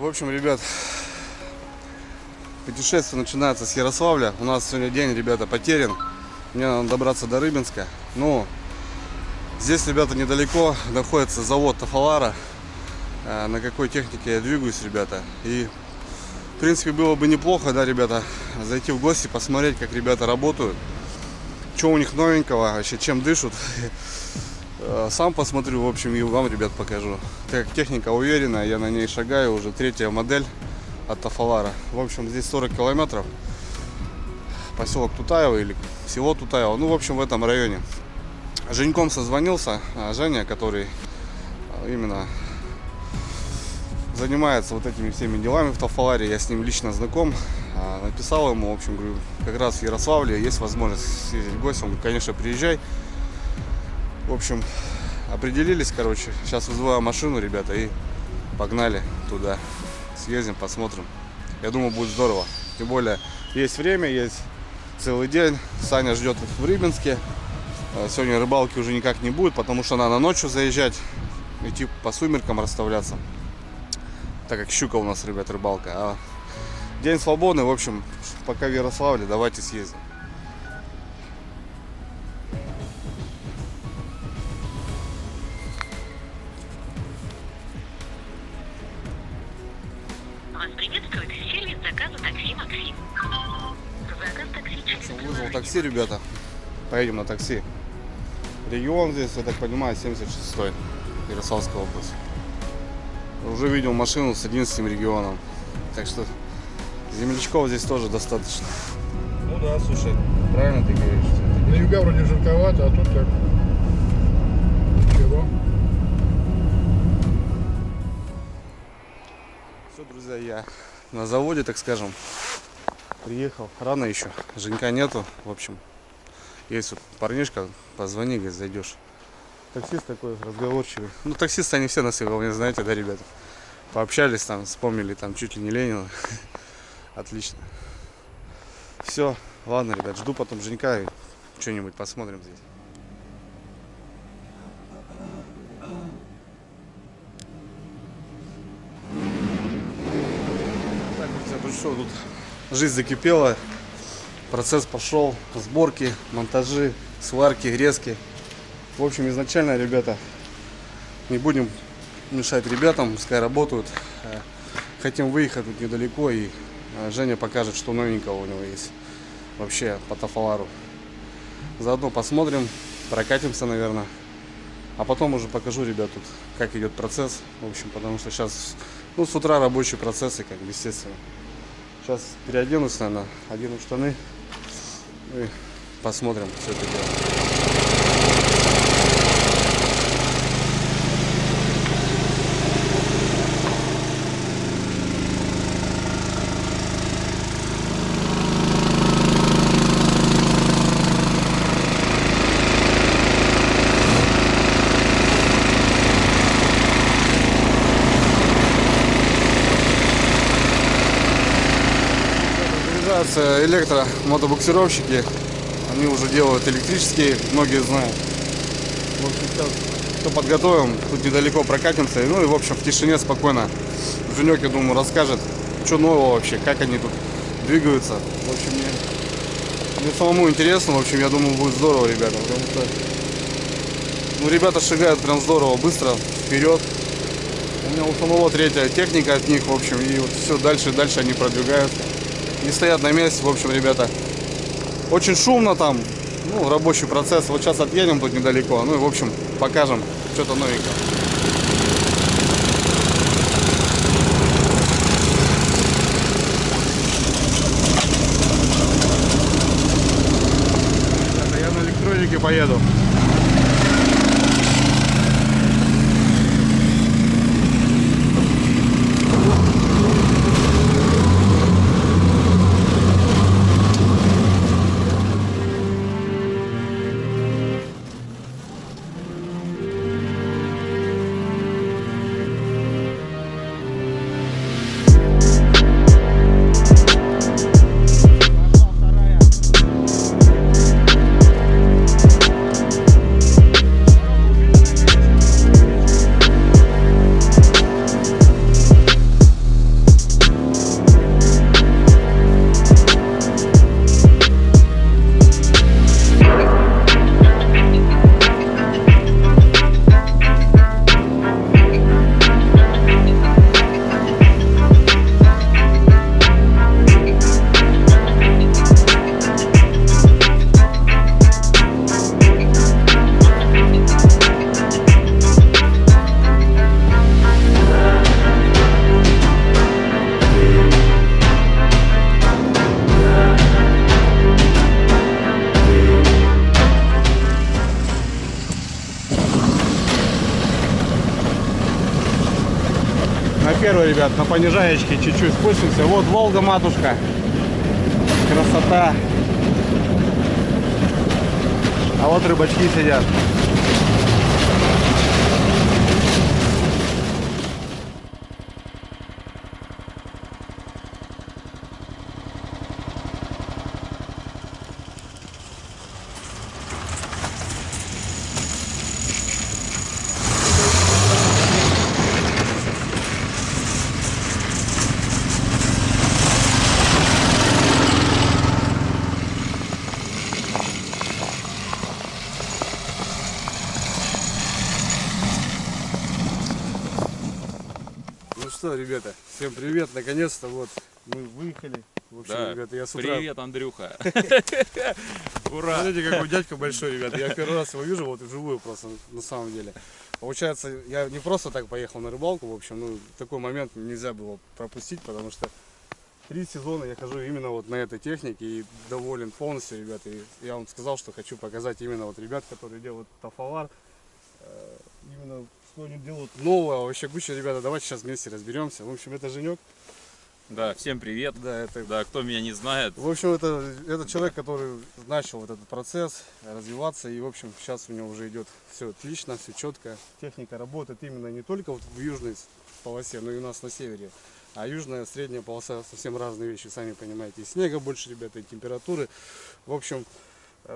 В общем, ребят, путешествие начинается с Ярославля. У нас сегодня день, ребята, потерян. Мне надо добраться до Рыбинска. Но здесь, ребята, недалеко находится завод Тафалара. На какой технике я двигаюсь, ребята. И, в принципе, было бы неплохо, да, ребята, зайти в гости, посмотреть, как ребята работают. Что у них новенького, вообще, чем дышат. Сам посмотрю, в общем, и вам, ребят, покажу. Так как техника уверенная, я на ней шагаю, уже третья модель от Тафалара. В общем, здесь 40 километров. Поселок Тутаево или село Тутаево. Ну, в общем, в этом районе. С Женьком созвонился. Женя, который именно занимается вот этими всеми делами в Тафаларе. Я с ним лично знаком. Написал ему, в общем, говорю, как раз в Ярославле есть возможность съездить в гости. Он говорит, конечно, приезжай. В общем, определились, короче. Сейчас вызываю машину, ребята, и погнали туда. Съездим, посмотрим. Я думаю, будет здорово. Тем более, есть время, есть целый день. Саня ждет в Рыбинске. Сегодня рыбалки уже никак не будет, потому что надо ночью заезжать, идти по сумеркам расставляться. Так как щука у нас, ребят, рыбалка. А день свободный, в общем, пока в Ярославле, давайте съездим. Вызвал такси, ребята. Поедем на такси. Регион здесь, я так понимаю, 76-й, Ярославская область. Уже видел машину с 11 регионом. Так что землячков здесь тоже достаточно. Ну да, слушай, правильно ты говоришь. На юга вроде жарковато, а тут так. Ничего. Все, друзья, я на заводе, так скажем. Приехал, рано еще, Женька нету, в общем, есть вот парнишка, позвони, говорит, зайдешь. Таксист такой разговорчивый. Ну, таксисты они все на своей волне, знаете, да, ребята. Пообщались там, вспомнили там чуть ли не Ленина. Отлично. Все, ладно, ребят, жду потом Женька и что-нибудь посмотрим здесь. Так, друзья, ну что, тут жизнь закипела, процесс пошел, сборки, монтажи, сварки, резки. В общем, изначально, ребята, не будем мешать ребятам, пускай работают. Хотим выехать тут недалеко, и Женя покажет, что новенького у него есть вообще по Тафалару. Заодно посмотрим, прокатимся, наверное. А потом уже покажу, ребят, тут как идет процесс. В общем, потому что сейчас, ну, с утра рабочие процессы, как бы, естественно. Сейчас переоденусь, наверное, одену штаны и посмотрим, что это делать. Электромотобуксировщики, они уже делают электрические, многие знают. В общем, сейчас все подготовим, тут недалеко прокатимся, ну и в общем в тишине спокойно Женек, я думаю, расскажет, что нового вообще, как они тут двигаются. В общем, мне самому интересно, в общем, я думаю, будет здорово, ребята, потому что, ну, ребята шагают прям здорово, быстро, вперед. У меня у самого третья техника от них, в общем, и вот все дальше и дальше они продвигаются. Не стоят на месте, в общем, ребята. Очень шумно там, ну, рабочий процесс. Вот сейчас отъедем тут недалеко, ну и, в общем, покажем что-то новенькое. Ребята, я на электронике поеду. первый, ребят, на понижаечке чуть-чуть спустимся. Вот Волга, матушка. Красота. А вот рыбачки сидят. Ну что, ребята, всем привет, наконец-то вот мы выехали. В общем, Да. ребята, я с утра... Привет, Андрюха. Ура! Смотрите, какой дядька большой, ребята. Я первый раз его вижу, вот вживую просто, на самом деле. Получается, я не просто так поехал на рыбалку, в общем, ну, такой момент нельзя было пропустить, потому что 3 сезона я хожу именно вот на этой технике и доволен полностью, ребята. И я вам сказал, что хочу показать именно вот ребят, которые делают тафалар. Именно что они делают новое, вообще куча, ребята. Давайте сейчас вместе разберемся. В общем, это Женек. Да, всем привет. Да, это... Да, кто меня не знает. В общем, это человек, который начал вот этот процесс развиваться, и, в общем, сейчас у него уже идет все отлично, все четко. Техника работает именно не только вот в южной полосе, но и у нас на севере. А южная, средняя полоса совсем разные вещи, сами понимаете. И снега больше, ребята, и температуры. В общем,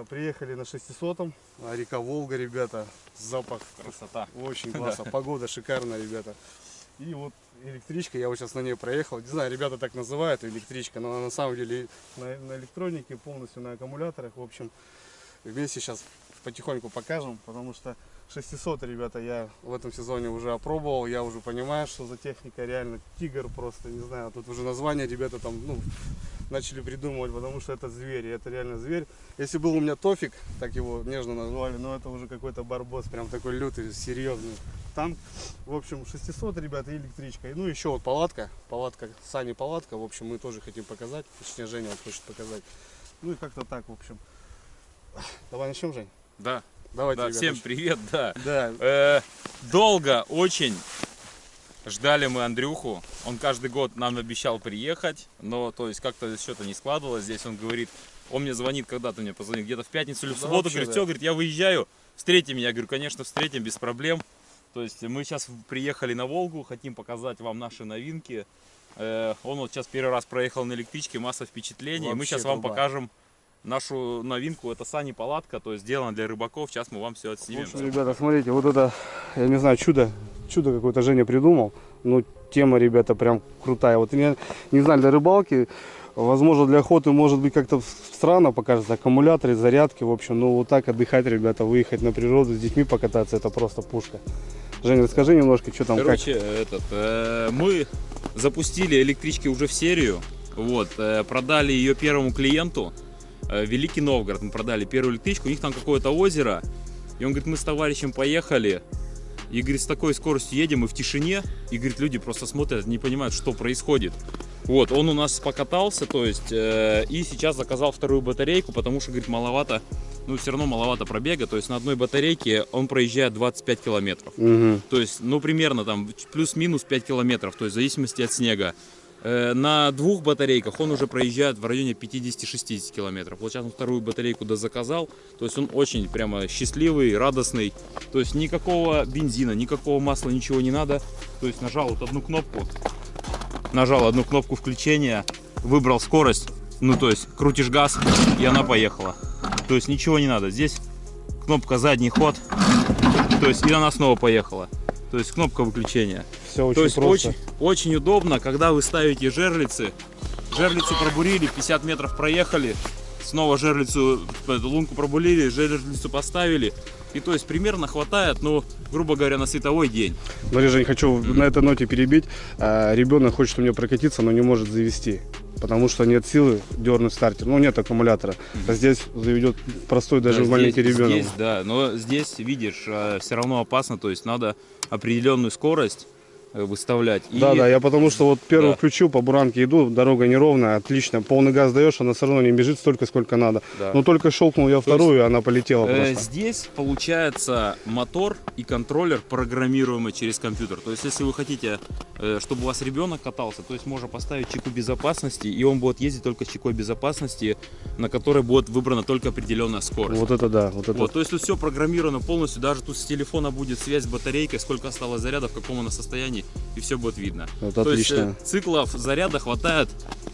приехали на 600-м, река Волга, ребята, запах. Красота. Очень классно, погода шикарная, ребята. И вот электричка, я вот сейчас на ней проехал. Не знаю, ребята так называют электричка, но она на самом деле на электронике, полностью на аккумуляторах. В общем, вместе сейчас потихоньку покажем, потому что 600, ребята, я в этом сезоне уже опробовал. Я уже понимаю, что за техника, реально тигр просто, не знаю, тут уже название ребята там, ну, начали придумывать, потому что это зверь, это реально зверь. Если был у меня Тофик, так его нежно назвали, но это уже какой-то барбос, прям такой лютый, серьезный танк. В общем, 600, ребята, и электричка. Ну, еще вот палатка, Сани палатка, в общем, мы тоже хотим показать, точнее, Женя вот хочет показать. Ну и как-то так, в общем. Давай начнем, Жень? Да. Давайте, Да, ребята. всем привет, да. Да. Долго очень ждали мы Андрюху. Он каждый год нам обещал приехать, но то есть как-то что-то не складывалось. Здесь он говорит, он мне звонит, когда-то мне позвонит, где-то в пятницу или в Да, субботу, вообще, говорит, да. все, говорит, я выезжаю, встретим меня. Я говорю, конечно, встретим, без проблем. То есть мы сейчас приехали на Волгу, хотим показать вам наши новинки. Он вот сейчас первый раз проехал на электричке, масса впечатлений. Мы Вообще сейчас вам труба. покажем нашу новинку. Это Сани палатка, то есть сделана для рыбаков. Сейчас мы вам все В отснимем. общем, ребята, смотрите, вот это, я не знаю, чудо какое-то Женя придумал. Но тема, ребята, прям крутая. Вот я не знаю, для рыбалки, возможно, для охоты, может быть, как-то странно покажется. Аккумуляторы, зарядки, в общем, ну вот так отдыхать, ребята, выехать на природу, с детьми покататься, это просто пушка. Женя, расскажи немножко, что там, Короче, мы запустили электрички уже в серию. Вот, продали ее первому клиенту. Великий Новгород. Мы продали первую электричку. У них там какое-то озеро. И он говорит, мы с товарищем поехали. И говорит, с такой скоростью едем и в тишине. И говорит, люди просто смотрят, не понимают, что происходит. Вот, он у нас покатался, то есть, и сейчас заказал вторую батарейку, потому что, говорит, маловато, ну, все равно маловато пробега. То есть на одной батарейке он проезжает 25 километров. Угу. То есть, ну, примерно там плюс-минус 5 километров, то есть в зависимости от снега. На 2 батарейках он уже проезжает в районе 50-60 километров. Вот сейчас он вторую батарейку дозаказал. То есть он очень прямо счастливый, радостный. То есть никакого бензина, никакого масла, ничего не надо. То есть нажал вот одну кнопку. Нажал одну кнопку включения, выбрал скорость. Ну, то есть крутишь газ, и она поехала. То есть ничего не надо. Здесь кнопка задний ход. То есть и она снова поехала. То есть кнопка выключения. Все очень То есть просто. очень удобно, когда вы ставите жерлицы. Жерлицу пробурили, 50 метров проехали. Снова жерлицу, эту лунку пробурили, жерлицу поставили. И то есть примерно хватает, ну, грубо говоря, на световой день. Смотри, Жень, хочу на этой ноте перебить. Ребенок хочет у меня прокатиться, но не может завести. Потому что нет силы дернуть стартер. Ну, нет аккумулятора. А здесь заведет простой даже Да, маленький здесь, ребенок. Здесь, да, но здесь, видишь, все равно опасно. То есть надо определенную скорость выставлять. Да, да, я потому что вот первый Да. включил, по буранке иду, дорога неровная, отлично. Полный газ даешь, она все равно не бежит столько, сколько надо. Да. Но только щелкнул я вторую, и она полетела просто. Здесь получается мотор и контроллер программируемый через компьютер. То есть если вы хотите чтобы у вас ребенок катался, то есть можно поставить чеку безопасности, и он будет ездить только с чекой безопасности, на которой будет выбрана только определенная скорость. Вот это да, вот это. Вот, то есть тут все программировано полностью, даже тут с телефона будет связь с батарейкой, сколько осталось заряда, в каком она состоянии, и все будет видно. Вот то отлично. есть циклов заряда хватает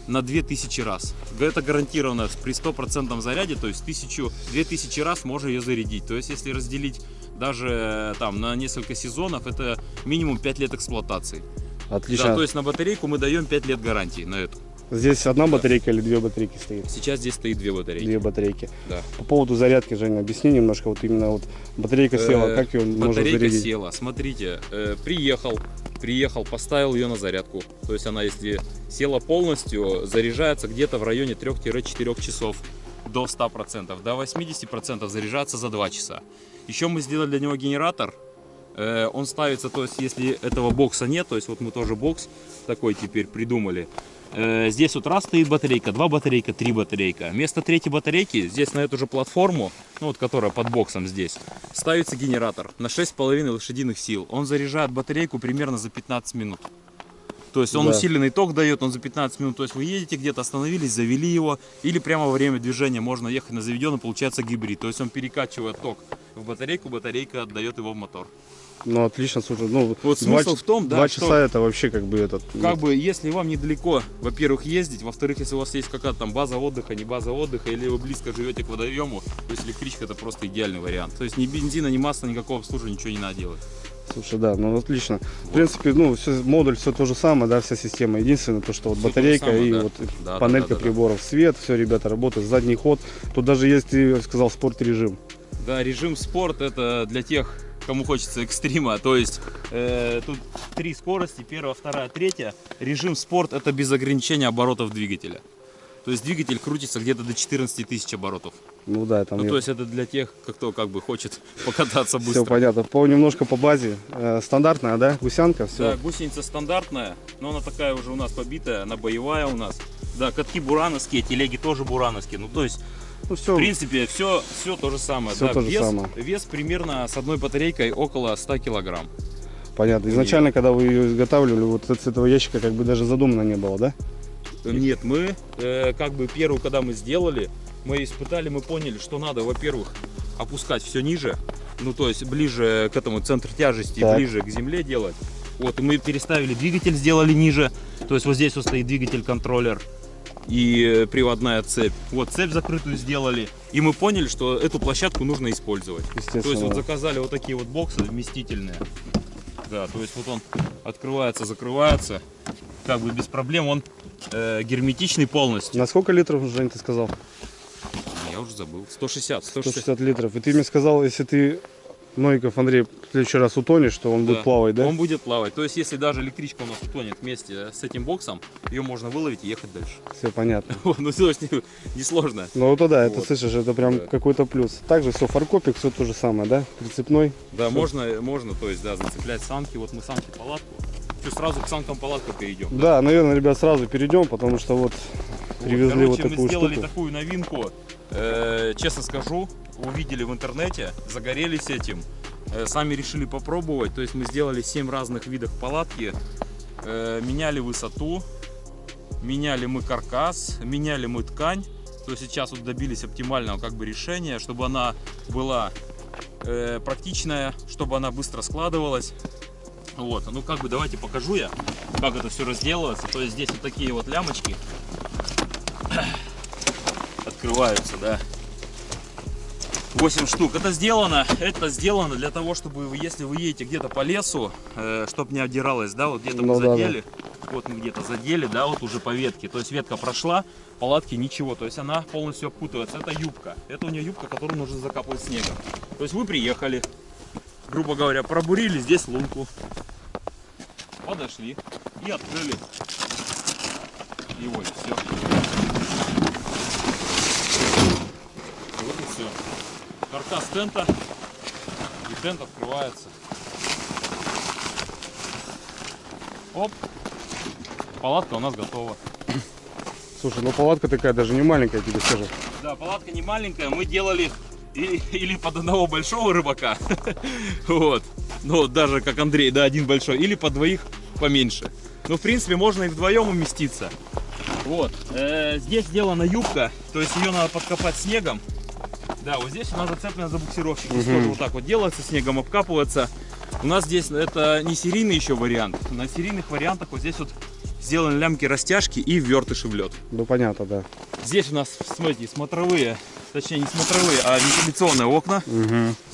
на 2000 раз. Это гарантированно при 100% заряде, то есть 2000 раз можно ее зарядить. То есть если разделить даже там на несколько сезонов, это минимум 5 лет эксплуатации. Отлично. Да, то есть на батарейку мы даем 5 лет гарантии на эту. Здесь одна батарейка или две батарейки стоит? Сейчас здесь стоит 2 батарейки. Две батарейки. Да. По поводу зарядки, Женя, объясни немножко, вот именно вот батарейка села, как ее можно Батарейка зарядить? села, смотрите, приехал, поставил ее на зарядку. То есть она, если села полностью, заряжается где-то в районе 3-4 часов до 100%. До 80% заряжается за 2 часа. Еще мы сделали для него генератор. Он ставится, то есть если этого бокса нет, то есть вот мы тоже бокс такой теперь придумали. Здесь вот раз стоит батарейка, 2 батарейка, 3 батарейка. Вместо 3-й батарейки здесь на эту же платформу, ну вот которая под боксом здесь, ставится генератор на 6,5 лошадиных сил. Он заряжает батарейку примерно за 15 минут. То есть он усиленный ток дает, он за 15 минут. То есть вы едете где-то, остановились, завели его, или прямо во время движения можно ехать на заведенный, получается гибрид. То есть он перекачивает ток в батарейку, батарейка отдает его в мотор. Ну отлично, слушай, ну вот смысл в том, да, 2 что часа это вообще как бы этот. как бы если вам недалеко, во-первых, ездить, во-вторых, если у вас есть какая-то там база отдыха, не база отдыха, или вы близко живете к водоему, то есть электричка это просто идеальный вариант. То есть ни бензина, ни масла, никакого обслуживания, ничего не надо делать. Слушай, да, ну отлично. В принципе, ну, модуль все то же самое, да, вся система. Единственное, то, что вот Всё батарейка то же самое, и да. вот Да, панелька да, да, приборов, свет, все, ребята, работает, задний ход. Тут даже есть, ты сказал, спорт-режим. Да, режим спорт это для тех, кому хочется экстрима. То есть тут 3 скорости, 1, 2, 3. Режим спорт это без ограничения оборотов двигателя. То есть двигатель крутится где-то до 14 тысяч оборотов. Ну да, там. Ну, то есть это для тех, кто как бы хочет покататься быстро. Все понятно. Немножко по базе. Стандартная, да? Гусянка, все. Да, гусеница стандартная, но она такая уже у нас побитая, она боевая у нас. Да, катки бурановские, телеги тоже бурановские. Ну, то есть, Ну, все. в принципе, все то же самое. Всё Да, то же вес, самое. вес примерно с одной батарейкой около 100 килограмм. Понятно. Изначально, когда вы ее изготавливали, вот с этого ящика как бы даже задумано не было, да? Нет, мы как бы первую, когда мы сделали, мы испытали, мы поняли, что надо, во-первых, опускать все ниже, ну то есть ближе к этому центру тяжести, Так. ближе к земле делать. Вот, и мы переставили двигатель, сделали ниже, то есть вот здесь вот стоит двигатель-контроллер и приводная цепь. Вот цепь закрытую сделали, и мы поняли, что эту площадку нужно использовать. Естественно. То есть вот заказали вот такие вот боксы вместительные. Да, то есть вот он открывается, закрывается, как бы без проблем, он герметичный полностью. На сколько литров, Жень, ты сказал? Я уже забыл. 160. 160 литров. И ты мне сказал, если ты, Новиков Андрей, в следующий раз утонешь, что он будет плавать, да? Он будет плавать. То есть, если даже электричка у нас утонет вместе с этим боксом, ее можно выловить и ехать дальше. Все понятно. Вот, ну, то есть, несложно. Ну вот да, это Вот. слышишь, это прям Да. какой-то плюс. Также все, фаркопик, все то же самое, да? Прицепной. Да, можно, то есть, да, зацеплять санки. Вот мы санки-палатку. Все, сразу к санкам-палатку перейдем. Да, наверное, ребят, сразу перейдем, потому что вот привезли вот Короче, мы такую сделали штуку. такую новинку. Честно скажу, увидели в интернете, загорелись этим. Сами решили попробовать. То есть мы сделали 7 разных видов палатки. Меняли высоту, меняли мы каркас, меняли мы ткань. То есть сейчас вот добились оптимального как бы решения, чтобы она была практичная, чтобы она быстро складывалась. Вот, ну как бы давайте покажу я, как это все разделывается. То есть здесь вот такие вот лямочки открываются, да. 8 штук. Это сделано для того, чтобы вы, если вы едете где-то по лесу, чтобы не отдиралось, да, вот где-то Ну мы да, задели, вот мы где-то задели, да, вот уже по ветке. То есть ветка прошла, палатки ничего, то есть она полностью опутывается. Это юбка, это у нее юбка, которую нужно закапывать снегом. То есть вы приехали, грубо говоря, пробурили здесь лунку, подошли и открыли его, и все. Вот и все. Каркас тента, и тент открывается. Оп, палатка у нас готова. Слушай, ну палатка такая даже не маленькая, я тебе скажу. Да, палатка не маленькая, мы делали или под одного большого рыбака, вот, ну даже как Андрей, да, один большой, или под двоих поменьше. Но в принципе можно и вдвоем уместиться. Вот. Здесь сделана юбка, то есть ее надо подкопать снегом. Да, вот здесь у нас зацеплено за буксировщик. Здесь тоже вот так вот делается, снегом обкапывается. У нас здесь это не серийный еще вариант. На серийных вариантах вот здесь вот сделаны лямки растяжки и ввертыши в лед. Ну понятно, да. Здесь у нас, смотрите, смотровые, точнее не смотровые, а вентиляционные окна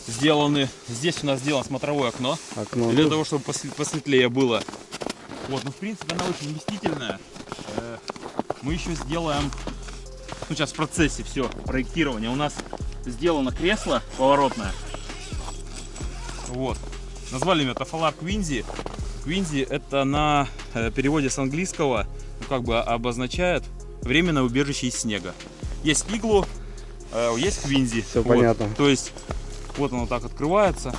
сделаны. Здесь у нас сделано смотровое окно. Для того, чтобы посветлее было. Вот, ну в принципе она очень вместительная. Мы еще сделаем, ну сейчас в процессе все проектирования. У нас сделано кресло поворотное. Вот. Назвали его Tafalar Quincy. Quincy это на переводе с английского, ну, как бы обозначает временное убежище из снега. Есть иглу, есть Quincy. Все вот. понятно. То есть вот оно так открывается.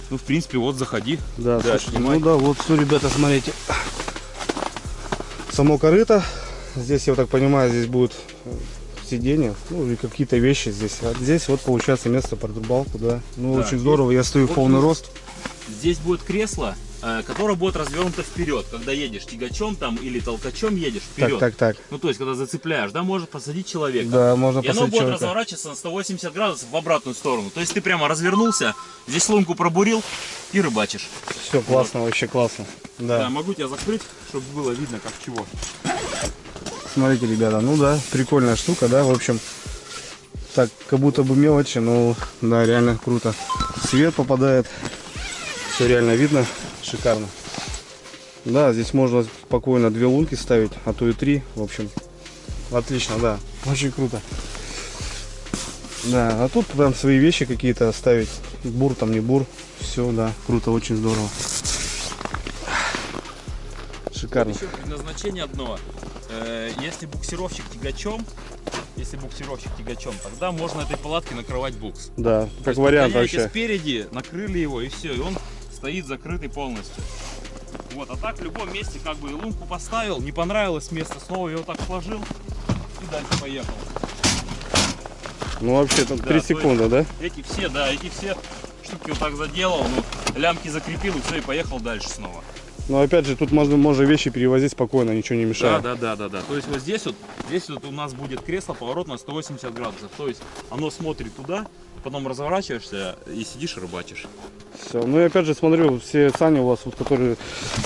Ну в принципе вот заходи. Да, да, слушайте, ну да, вот все, ребята, смотрите. Само корыто. Здесь, я так понимаю, здесь будет сиденье, ну и какие-то вещи здесь. А здесь вот получается место под рыбалку, да. Ну Да, очень здорово, я стою в вот полный рост. Здесь будет кресло, которое будет развернуто вперед, когда едешь тягачом там или толкачом едешь вперед. Так. Ну то есть когда зацепляешь, да, может посадить человека. Да, можно И оно посадить будет человека. разворачиваться на 180 градусов в обратную сторону. То есть ты прямо развернулся, здесь лунку пробурил и рыбачишь. Все классно, вообще классно. Да, Да. могу тебя закрыть, чтобы было видно как чего. Смотрите, ребята, ну да, прикольная штука, да, в общем. Так, как будто бы мелочи, но да, реально круто. Свет попадает, все реально видно, шикарно. Да, здесь можно спокойно 2 лунки ставить, а то и 3, в общем. Отлично, да, очень круто. Да, а тут прям свои вещи какие-то ставить, бур там не бур, все, да, круто, очень здорово. Шикарно. Еще предназначение одно. Если буксировщик тягачом, тогда можно этой палаткой накрывать букс. Да, То как есть вариант подгоняете вообще. спереди, накрыли его и все, и он стоит закрытый полностью. Вот, а так в любом месте как бы и лунку поставил, не понравилось место, снова его так сложил и дальше поехал. Ну вообще там Да, 3 то есть секунды, да? Эти все штуки вот так заделал, ну, лямки закрепил и все, и поехал дальше снова. Но опять же, тут можно вещи перевозить спокойно, ничего не мешает. Да. То есть вот здесь вот у нас будет кресло поворот на 180 градусов. То есть оно смотрит туда, потом разворачиваешься и сидишь и рыбачишь. Все. Ну и опять же смотрю, все сани у вас, вот, которые,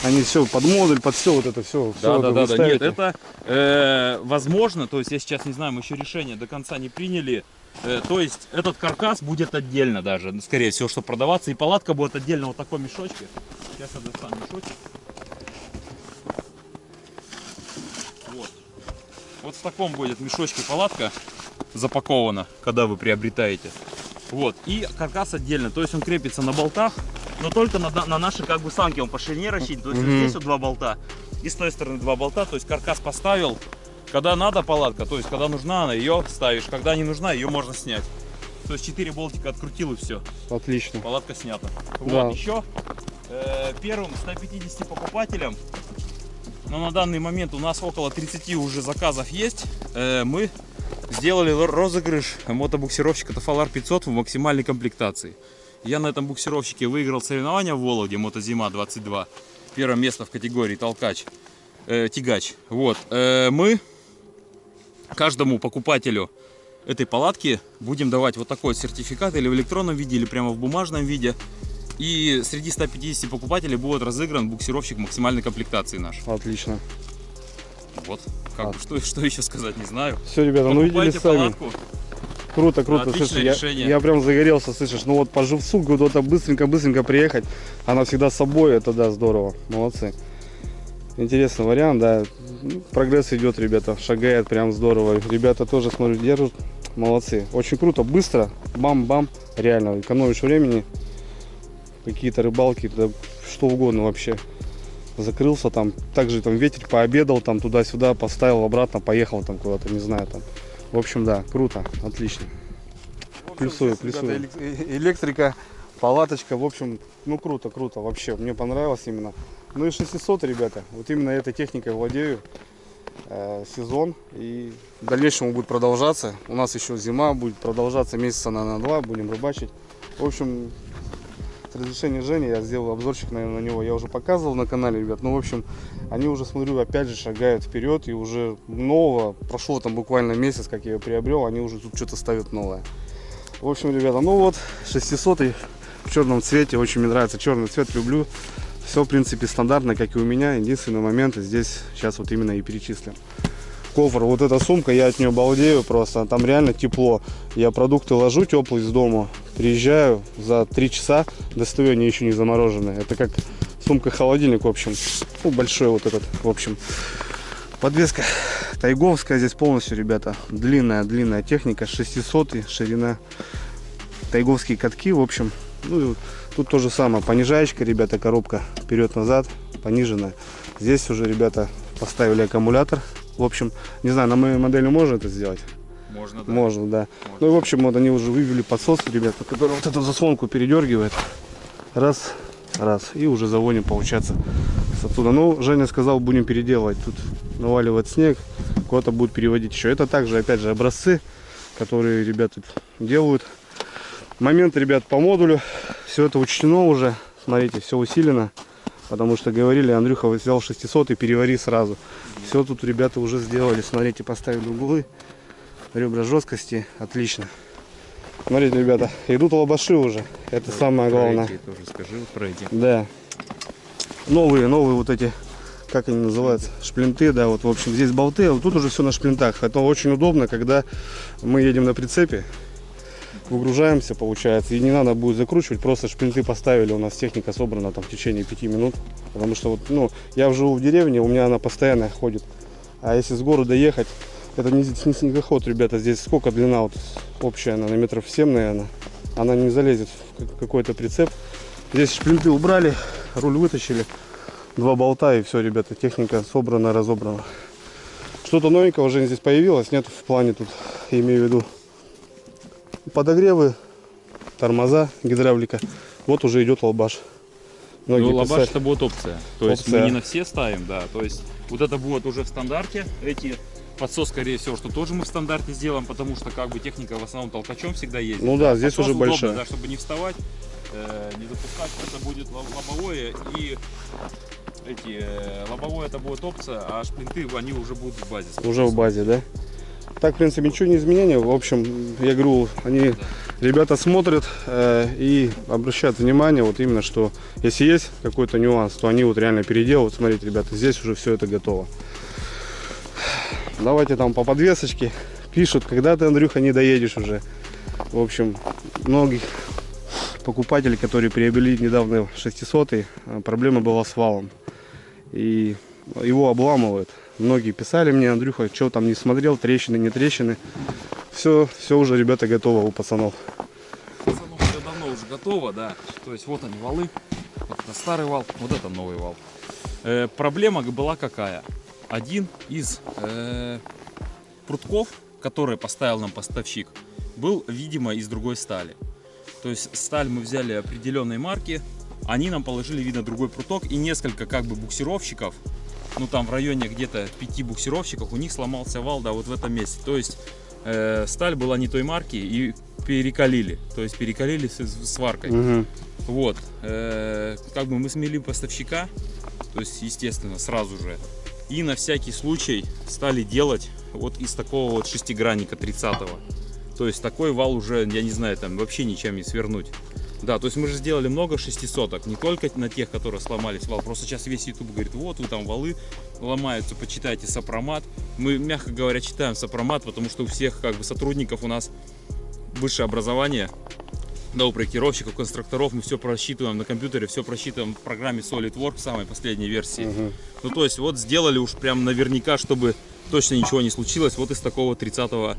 они все под модуль, под все вот это все. Да. Нет, это возможно, то есть я сейчас не знаю, мы еще решение до конца не приняли. То есть этот каркас будет отдельно даже, скорее всего, что продаваться. И палатка будет отдельно вот в таком мешочке. Сейчас я достану мешочек. Вот в таком будет мешочке палатка запакована, когда вы приобретаете. Вот. И каркас отдельно, то есть он крепится на болтах, но только на наши как бы санки он по ширине рассчитан. То есть вот здесь вот 2 болта и с той стороны 2 болта. То есть каркас поставил, когда надо палатка, то есть когда нужна она, ее ставишь, когда не нужна, ее можно снять. То есть 4 болтика открутил и все. Отлично. Палатка снята. Да. Вот еще первым 150 покупателям, но на данный момент у нас около 30 уже заказов есть, мы сделали розыгрыш мотобуксировщика Tafalar 500 в максимальной комплектации. Я на этом буксировщике выиграл соревнования в Вологде, мотозима 22. Первое место в категории тягач. Вот. Мы каждому покупателю этой палатки будем давать вот такой сертификат или в электронном виде, или прямо в бумажном виде. И среди 150 покупателей будет разыгран буксировщик максимальной комплектации наш. Отлично. Вот. Как бы, что еще сказать, не знаю. Все, ребята, ну видели Покупайте сами. палатку. Круто. Отличное Слушай, решение. я прям загорелся, слышишь. Ну вот по живцу куда-то быстренько приехать. Она всегда с собой, это да, здорово. Молодцы. Интересный вариант, да. Прогресс идет, ребята. Шагает прям здорово. Ребята тоже, смотрю, держат. Молодцы. Очень круто, быстро. Бам-бам. Реально, экономишь времени. Какие-то рыбалки, да, что угодно вообще. Закрылся там, также там ветер, пообедал там туда-сюда, поставил обратно, поехал там куда-то, не знаю там. В общем, да, круто, отлично. Плюсую. Электрика, палаточка, в общем, ну круто вообще, мне понравилось именно. Ну и 600, ребята, вот именно этой техникой владею. Сезон и в дальнейшем будет продолжаться. У нас еще зима будет продолжаться месяца на 2, будем рыбачить. В общем, есть разрешение Жени, я сделал обзорчик на него, я уже показывал на канале, ребят. Ну, в общем, они уже, смотрю, опять же шагают вперед, и уже нового, прошло там буквально месяц, как я ее приобрел, они уже тут что-то ставят новое. В общем, ребята, ну вот, 600-й в черном цвете, очень мне нравится черный цвет, люблю. Все, в принципе, стандартно, как и у меня. Единственный момент здесь сейчас вот именно и перечислим. Кофр, вот эта сумка, я от нее балдею просто. Там реально тепло. Я продукты ложу теплые из дома, приезжаю за 3 часа, достаю, они еще не замороженные. Это как сумка-холодильник, в общем. Ну, большой вот этот, в общем. Подвеска тайговская здесь полностью, ребята. Длинная техника, 600 ширина. Тайговские катки, в общем. Ну, и тут то же самое. Понижаечка, ребята, коробка вперед-назад, пониженная. Здесь уже, ребята, поставили аккумулятор. В общем, не знаю, на моей модели можно это сделать? Можно, да. Можно, да. Ну и в общем, вот они уже вывели подсос, ребята, который вот эту заслонку передергивает. Раз. И уже заводим, получается, с оттуда. Ну, Женя сказал, будем переделывать. Тут наваливает снег, куда-то будет переводить еще. Это также, опять же, образцы, которые ребята делают. Момент, ребят, по модулю. Все это учтено уже. Смотрите, все усилено. Потому что говорили, Андрюха взял 600 и перевари сразу. Все тут ребята уже сделали. Смотрите, поставили углы. Ребра жесткости. Отлично. Смотрите, ребята, идут лобаши уже. Это самое главное. Тоже скажи про эти. Да. Новые вот эти, как они называются, шплинты, да, вот, в общем, здесь болты, а вот тут уже все на шплинтах. Это очень удобно, когда мы едем на прицепе, выгружаемся, получается, и не надо будет закручивать, просто шплинты поставили, у нас техника собрана там в течение 5 минут, потому что вот, ну, я живу в деревне, у меня она постоянно ходит, а если с города ехать, это не снегоход, ребята, здесь сколько длина вот общая, она на метров 7, наверное, она не залезет в какой-то прицеп. Здесь шплинты убрали, руль вытащили, 2 болта и все, ребята, техника собрана, разобрана. Что-то новенького уже здесь появилось, нет, в плане тут, имею в виду, подогревы, тормоза, гидравлика. Вот уже идет лобаш. Ну, лобаш это будет опция. То есть мы не на все ставим, да. То есть вот это будет уже в стандарте. Эти подсос, скорее всего, что тоже мы в стандарте сделаем, потому что как бы техника в основном толкачом всегда ездит. Ну да, здесь подсос уже удобно, большая. да, чтобы не вставать, не запускать, это будет лобовое, и эти лобовое это будет опция, а шплинты они уже будут в базе. Уже в базе, да? Так, в принципе, ничего не изменения. В общем, я говорю, они, ребята смотрят и обращают внимание, вот именно, что если есть какой-то нюанс, то они вот реально переделывают. Смотрите, ребята, здесь уже все это готово. Давайте там по подвесочке пишут, когда ты, Андрюха, не доедешь уже. В общем, многих покупателей, которые приобрели недавно 600-й, проблема была с валом. И его обламывают. Многие писали мне, Андрюха, что там не смотрел, трещины, не трещины. Все уже, ребята, готово у пацанов. Пацанов все давно уже готово, да. То есть вот они валы. Вот это старый вал, вот это новый вал. Проблема была какая? Один из прутков, который поставил нам поставщик, был, видимо, из другой стали. То есть сталь мы взяли определенной марки, они нам положили, видно, другой пруток и несколько как бы буксировщиков. Ну там в районе где-то 5 буксировщиков у них сломался вал, да, вот в этом месте. То есть сталь была не той марки и перекалили. То есть перекалили сваркой. Угу. Вот. Как бы мы смели поставщика, то есть естественно сразу же. И на всякий случай стали делать вот из такого вот шестигранника 30-го. То есть такой вал уже, я не знаю, там вообще ничем не свернуть. Да, то есть мы же сделали много 600-ок, не только на тех, которые сломались вал. Просто сейчас весь YouTube говорит, вот вы там валы ломаются, почитайте сопромат. Мы, мягко говоря, читаем сопромат, потому что у всех как бы сотрудников у нас высшее образование. Да, у проектировщиков, конструкторов мы все просчитываем на компьютере, все просчитываем в программе SolidWorks самой последней версии. Ну то есть вот сделали уж прям наверняка, чтобы точно ничего не случилось, вот из такого 30-го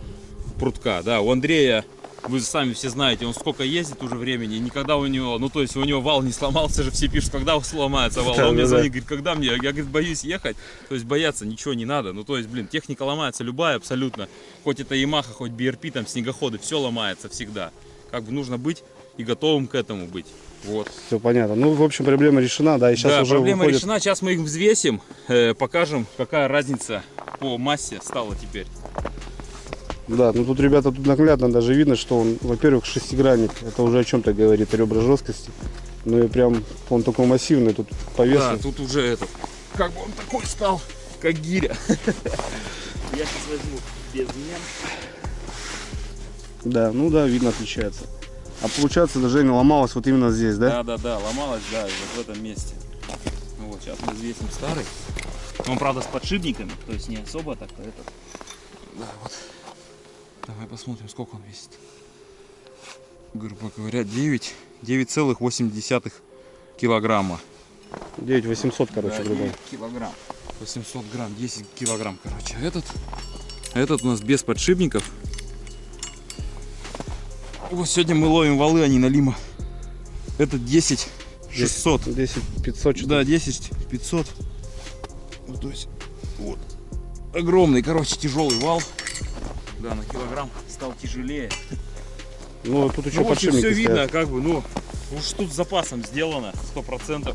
прутка. Да, у Андрея, вы сами все знаете, он сколько ездит уже времени, никогда у него, ну то есть у него вал не сломался же, все пишут, когда сломается вал. Он мне звонит, говорит, когда мне, я говорит, боюсь ехать, то есть бояться ничего не надо. Ну то есть, блин, техника ломается любая абсолютно, хоть это Yamaha, хоть BRP, там снегоходы, все ломается всегда. Как бы нужно быть и готовым к этому быть. Вот. Все понятно. Ну, в общем, проблема решена, да, и сейчас да, уже проблема выходит... решена. Сейчас мы их взвесим, покажем, какая разница по массе стала теперь. Да, ну тут, ребята, тут наглядно даже видно, что он, во-первых, шестигранник, это уже о чем-то говорит, ребра жесткости. Ну и прям он такой массивный, тут по весу. Да, тут уже этот, как бы он такой стал, как гиря. Я сейчас возьму без меня. Да, ну да, видно, отличается. А получается, даже не ломалась вот именно здесь, да? Да, ломалась, да, вот в этом месте. Ну вот, сейчас мы взвесим старый. Он, правда, с подшипниками, то есть не особо так, а этот. Да, вот. Давай посмотрим, сколько он весит. Грубо говоря, 9,8 килограмма. 9800, короче, Да, грубо. 9 килограмм. 800 грамм, 10 килограмм, короче. Этот у нас без подшипников. Вот сегодня мы ловим валы, они на лима. Это 10 600. 10 500 что-то. Да, 10 500. Вот, то есть, вот. Огромный, короче, тяжелый вал. Да, на килограмм стал тяжелее. Ну, тут еще Ну, в общем, подшипники все видно, стоят. как бы, ну, уж тут с запасом сделано, 100%.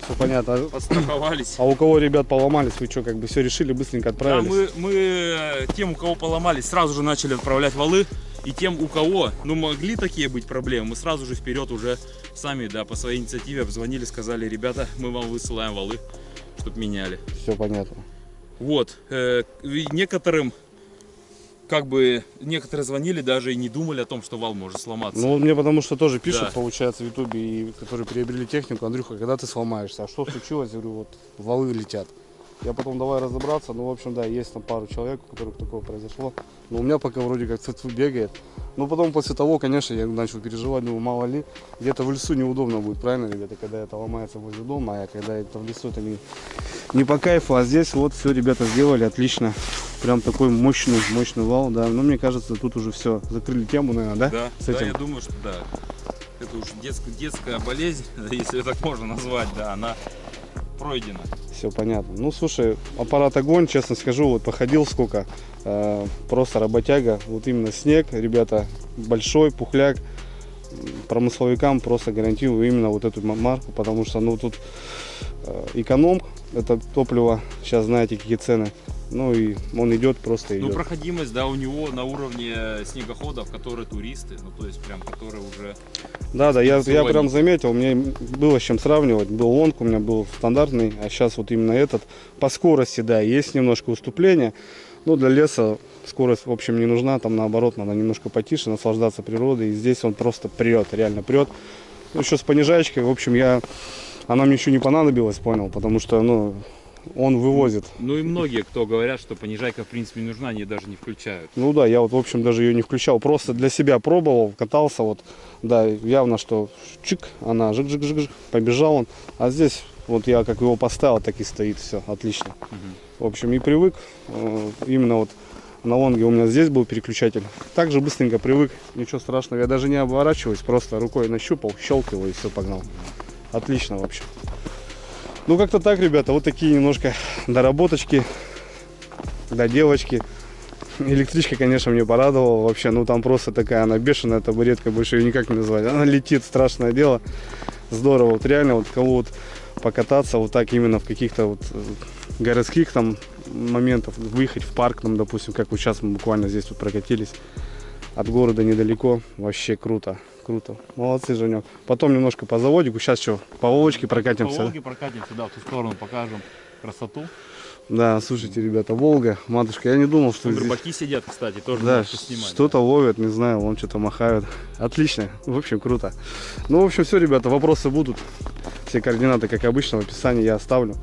Все понятно. Подстраховались. А у кого, ребят, поломались, вы что, как бы все решили, быстренько Да, отправились? мы тем, у кого поломались, сразу же начали отправлять валы. И тем, у кого, ну, могли такие быть проблемы, мы сразу же вперед уже сами, да, по своей инициативе обзвонили, сказали: ребята, мы вам высылаем валы, чтобы меняли. Все понятно. Вот, некоторым, как бы, некоторые звонили, даже и не думали о том, что вал может сломаться. Ну, мне потому что тоже пишут, Да. получается, в ютубе, и которые приобрели технику: Андрюха, когда ты сломаешься? А что случилось? Я говорю, вот валы летят. Я потом давай разобраться, ну, в общем, да, есть там пару человек, у которых такое произошло. Но у меня пока вроде как цвету бегает. Но потом после того, конечно, я начал переживать, думаю, мало ли, где-то в лесу неудобно будет, правильно, ребята, когда это ломается возле дома, а когда это в лесу, это не по кайфу. А здесь вот все ребята сделали отлично. Прям такой мощный вал, да. Но мне кажется, тут уже все, закрыли тему, наверное, да? Да, С да, этим? я думаю, что да. Это уж детская болезнь, если так можно назвать, да, она пройдена. Все понятно. Ну, слушай, аппарат огонь, честно скажу, вот походил сколько, просто работяга, вот именно снег, ребята, большой пухляк, промысловикам просто гарантирую именно вот эту марку, потому что, ну, тут эконом, это топливо, сейчас знаете, какие цены, ну, и он идет, просто идет. Ну, проходимость, да, у него на уровне снегоходов, которые туристы, ну, то есть прям, которые уже... Да, я Сегодня. прям заметил, мне было с чем сравнивать. Был лонг, у меня был стандартный, а сейчас вот именно этот. По скорости, да, есть немножко уступления. Но для леса скорость, в общем, не нужна. Там наоборот, надо немножко потише, наслаждаться природой. И здесь он просто прет, реально прет. Ну, еще с понижаечкой, в общем, она мне еще не понадобилась, понял, потому что, ну, он вывозит. Ну и многие, кто говорят, что понижайка в принципе не нужна, они даже не включают. Ну да, я вот, в общем, даже ее не включал. Просто для себя пробовал, катался, вот. Да, явно, что чик, она жик-жик-жик, побежал он. А здесь вот я как его поставил, так и стоит, все, отлично. В общем, и привык. Именно вот на лонге у меня здесь был переключатель. Также быстренько привык, ничего страшного. Я даже не оборачиваюсь, просто рукой нащупал, щелкал и все, погнал. Отлично вообще. Ну, как-то так, ребята, вот такие немножко доработочки, доделочки. Электричка, конечно, мне порадовала вообще, ну, там просто такая, она бешеная, табуретка, больше ее никак не назвать. Она летит, страшное дело, здорово. Вот реально, вот кого вот покататься вот так именно в каких-то вот городских там моментах, выехать в парк, там, допустим, как вот сейчас мы буквально здесь тут прокатились, от города недалеко, вообще круто. Круто. Молодцы, Женек. Потом немножко по заводику. Сейчас что, по Волочке прокатимся? По Волге прокатимся, да, в ту сторону покажем красоту. Да, слушайте, ребята, Волга, матушка, я не думал, что Там здесь... рыбаки сидят, кстати, тоже Да, можете снимать. что-то ловят, не знаю, вон что-то махают. Отлично, в общем, круто. Ну, в общем, все, ребята, вопросы будут. Все координаты, как обычно, в описании я оставлю.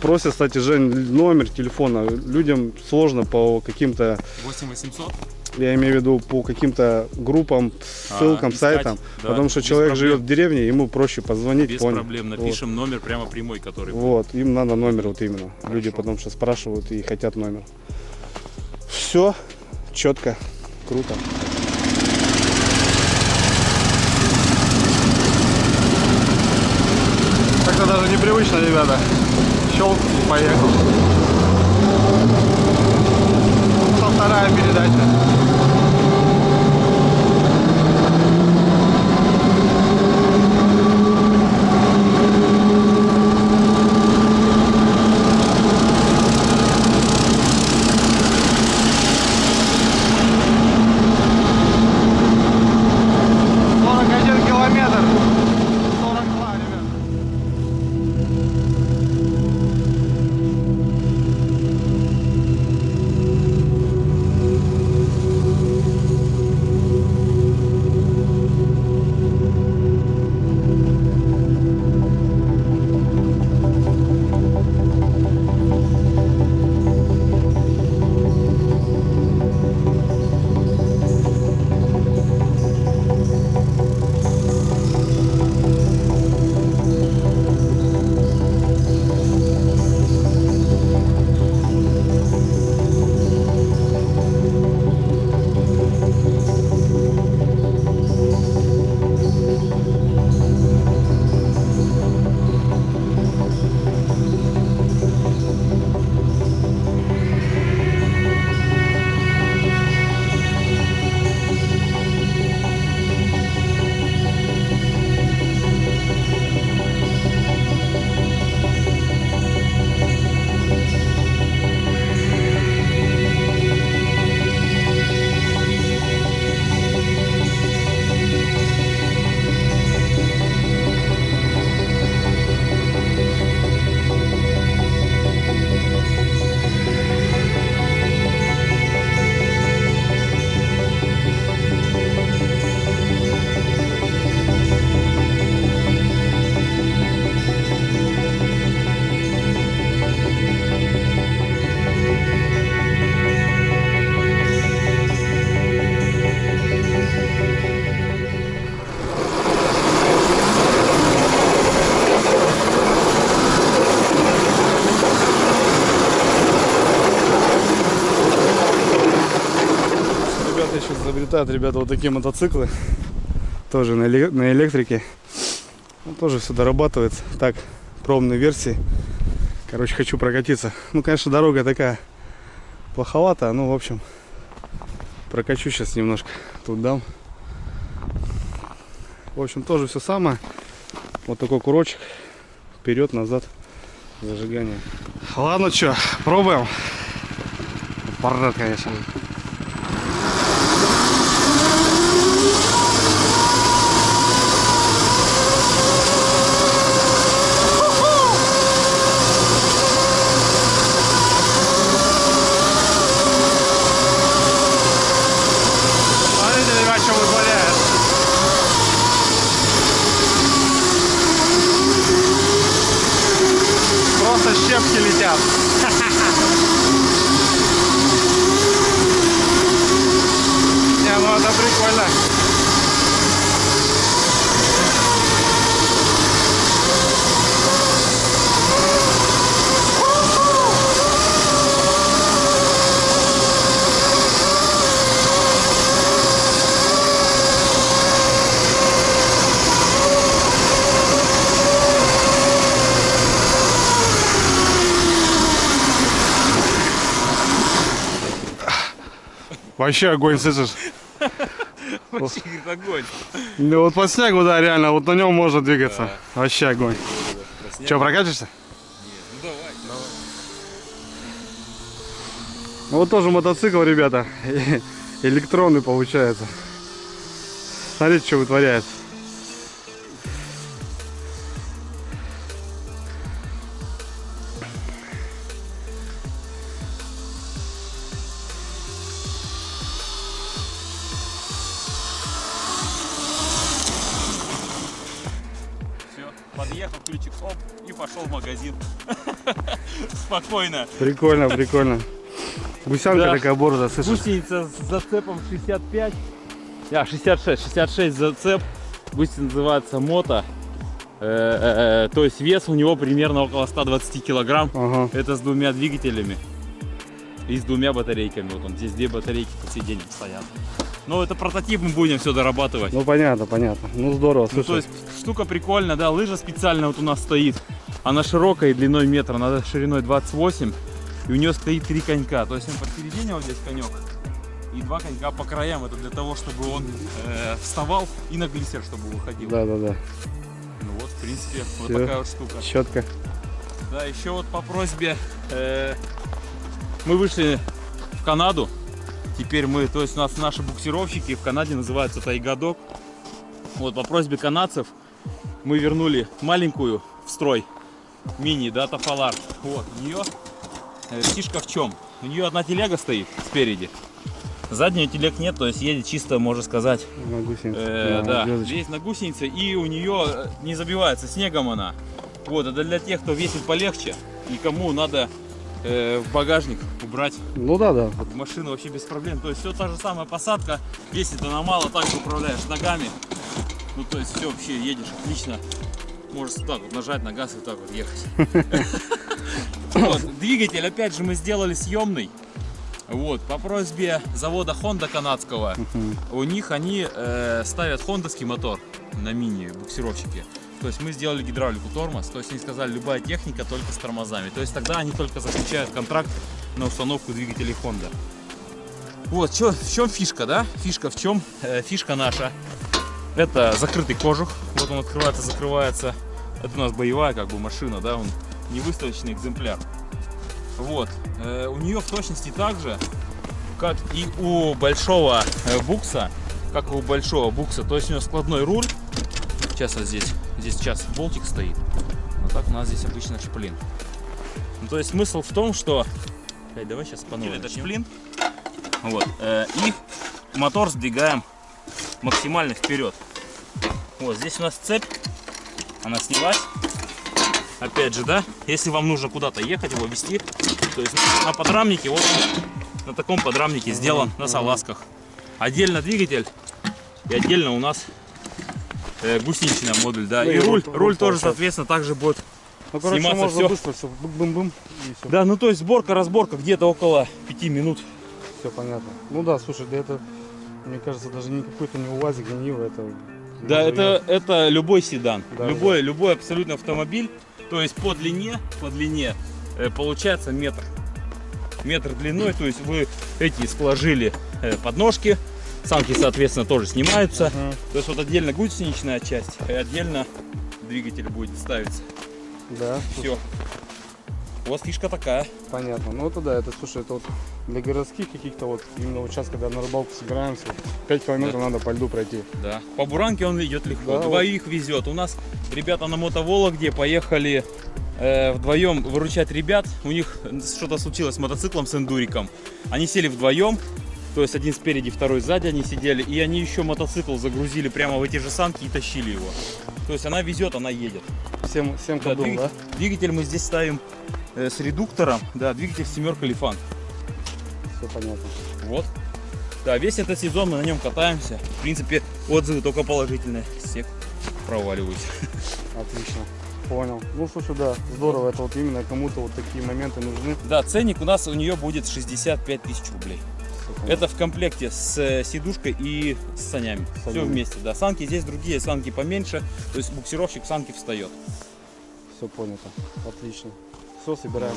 Просят, кстати, Жень, номер телефона. Людям сложно по каким-то... 8800? Я имею в виду по каким-то группам, ссылкам, искать, сайтам. да, Потому что без человек проблем. живет в деревне, ему проще позвонить. Без понял? проблем, напишем номер прямо прямой, который... Вот, им надо номер вот именно. Хорошо. Люди потому что спрашивают и хотят номер. Все четко, круто. Как-то даже непривычно, ребята. Щелк и поехал. Вторая передача. Километр. Летают, ребята, вот такие мотоциклы. Тоже на электрике. Он тоже все дорабатывается. Так, пробные версии. Короче, хочу прокатиться. Ну, конечно, дорога такая плоховатая. Ну, в общем, прокачу сейчас немножко. Тут дам. В общем, тоже все самое. Вот такой курочек. Вперед, назад. Зажигание. Ладно, что, пробуем. Парад, конечно. Смотрите, ребят, что вытворяет. Просто щепки летят. Не, ну это прикольно. Вообще огонь, слышишь? Вообще огонь. Ну вот по снегу, да, реально, вот на нем можно двигаться. Да. Вообще огонь. Че, прокатишься? Ну давай. Ну вот тоже мотоцикл, ребята. Электронный получается. Смотрите, что вытворяет. Подъехал, ключик, оп, и пошел в магазин. Спокойно. Прикольно, прикольно. Гусянка Да. такая борзая, слышишь? Гусеница с зацепом 65. 66 зацеп. Гусеница называется мото. То есть вес у него примерно около 120 килограмм. Ага. Это с двумя двигателями и с двумя батарейками. Вот он здесь 2 батарейки по сей день стоят. Но это прототип, мы будем все дорабатывать. Ну понятно, понятно. Ну здорово, Ну, слушай. то есть штука прикольная, да, лыжа специально вот у нас стоит. Она широкая, длиной метр, она шириной 28. И у нее стоит 3 конька. То есть он посередине вот здесь конек. И 2 конька по краям. Это для того, чтобы он вставал и на глиссер, чтобы выходил. Да, да, да. Ну вот, в принципе, вот Всё. такая вот штука. Четко. Да, еще вот по просьбе мы вышли в Канаду. Теперь мы, то есть у нас наши буксировщики в Канаде называются Тайгадок. Вот по просьбе канадцев мы вернули маленькую в строй мини, да, Тафалар. Вот, у нее фишка в чем? У нее одна телега стоит спереди. Заднюю телег нет, то есть едет чисто, можно сказать, На гусенице. да, звездочка. здесь на гусенице, и у нее не забивается снегом она. Вот, это для тех, кто весит полегче и кому надо в багажник убрать Ну да, да. в машину вообще без проблем. То есть все та же самая посадка, весит она мало, так же управляешь ногами. Ну то есть все вообще едешь отлично. Можешь вот так вот нажать на газ и вот так вот ехать. Вот, двигатель опять же мы сделали съемный. Вот, по просьбе завода Honda канадского, у них они ставят хондовский мотор на мини буксировщики. То есть мы сделали гидравлику, тормоз, то есть они сказали, любая техника только с тормозами. То есть тогда они только заключают контракт на установку двигателей Honda. Вот, в чем фишка, да? Фишка в чем? Фишка наша. Это закрытый кожух. Вот он открывается, закрывается. Это у нас боевая как бы машина, да? Он не выставочный экземпляр. Вот. У нее в точности так же, как и у большого букса. Как и у большого букса. То есть у него складной руль. Сейчас вот здесь сейчас болтик стоит. Вот так у нас здесь обычно шплин. Ну, то есть смысл в том, что... Давай сейчас по новой. Это шплин. Вот. И мотор сдвигаем максимально вперед. Вот здесь у нас цепь. Она снялась. Опять же, да, если вам нужно куда-то ехать, его везти, то есть на подрамнике, вот на таком подрамнике сделан, на салазках. Отдельно двигатель и отдельно у нас гусеничный модуль, да. Ну, и и руль руль тоже, получается. соответственно, также будет Ну, короче, сниматься можно все. быстро все. Бум-бум-бум. И все. Да, ну то есть сборка-разборка где-то около 5 минут. Все понятно. Ну да, слушай, да это Мне кажется, даже не какой-то не УАЗик, не Нива, это... Да, это любой седан, Да, любой абсолютно автомобиль. То есть по длине получается метр длиной. То есть вы эти сложили подножки, санки, соответственно, тоже снимаются. То есть вот отдельно гусеничная часть, и отдельно двигатель будет ставиться. Да. Все. У вас фишка такая. Понятно. Ну это да, это, слушай, это вот для городских каких-то вот, именно вот сейчас, когда на рыбалку собираемся, 5 километров надо по льду пройти. Да. По буранке он идет легко. Да, Двоих везет. У нас ребята на мотовологде поехали вдвоем выручать ребят. У них что-то случилось с мотоциклом, с эндуриком. Они сели вдвоем. То есть один спереди, второй сзади они сидели. И они еще мотоцикл загрузили прямо в эти же санки и тащили его. То есть она везет, она едет. 7 ходов, да? Двигатель мы здесь ставим с редуктором. Да, двигатель 7 Лифан. Все понятно. Вот. Да, весь этот сезон мы на нем катаемся. В принципе, отзывы только положительные. Все проваливаются. Отлично. Понял. Ну слушай, да, здорово. Это вот именно кому-то вот такие моменты нужны. Да, ценник у нее будет 65 тысяч рублей. Это в комплекте с сидушкой и с санями. Все вместе. Да, санки здесь другие, санки поменьше. То есть буксировщик санки встает. Все понято. Отлично. Все, собираем.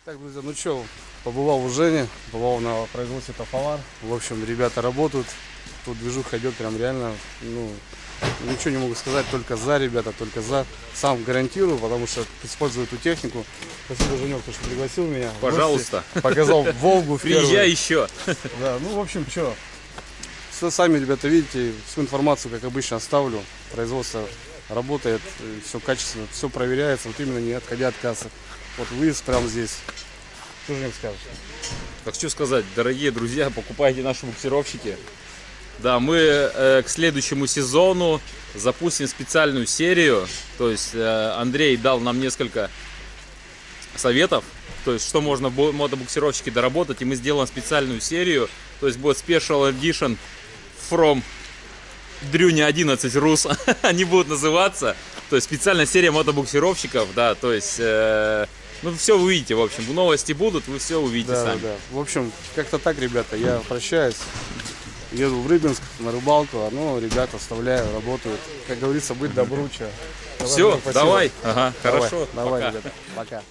Так, друзья, ну что, побывал у Жени, побывал на производстве Тафалар. В общем, ребята работают, тут движуха идет прям реально, ну, ничего не могу сказать, только за, ребята, только за. Сам гарантирую, потому что использую эту технику. Спасибо, Женек, что пригласил меня. Пожалуйста. Показал Волгу. Приезжай еще. Да, ну, в общем, что, все сами, ребята, видите, всю информацию, как обычно, оставлю. Производство работает, все качественно, все проверяется, вот именно не отходя от кассы. Вот выезд прямо здесь. Что же мне скажешь? Так что сказать, дорогие друзья, покупайте наши буксировщики. Да, мы к следующему сезону запустим специальную серию. То есть Андрей дал нам несколько советов, то есть что можно в мотобуксировщике доработать, и мы сделаем специальную серию, то есть будет Special Edition from Дрюня 11 Рус, они будут называться, то есть специальная серия мотобуксировщиков, да, то есть, ну все вы увидите, в общем, новости будут, вы все увидите Да, сами. да. В общем, как-то так, ребята, я прощаюсь. Еду в Рыбинск на рыбалку, ну, ребята оставляю, работают. Как говорится, быть добру, чё. Все, Спасибо. давай, ага, Давай, хорошо, давай, пока. ребята, пока.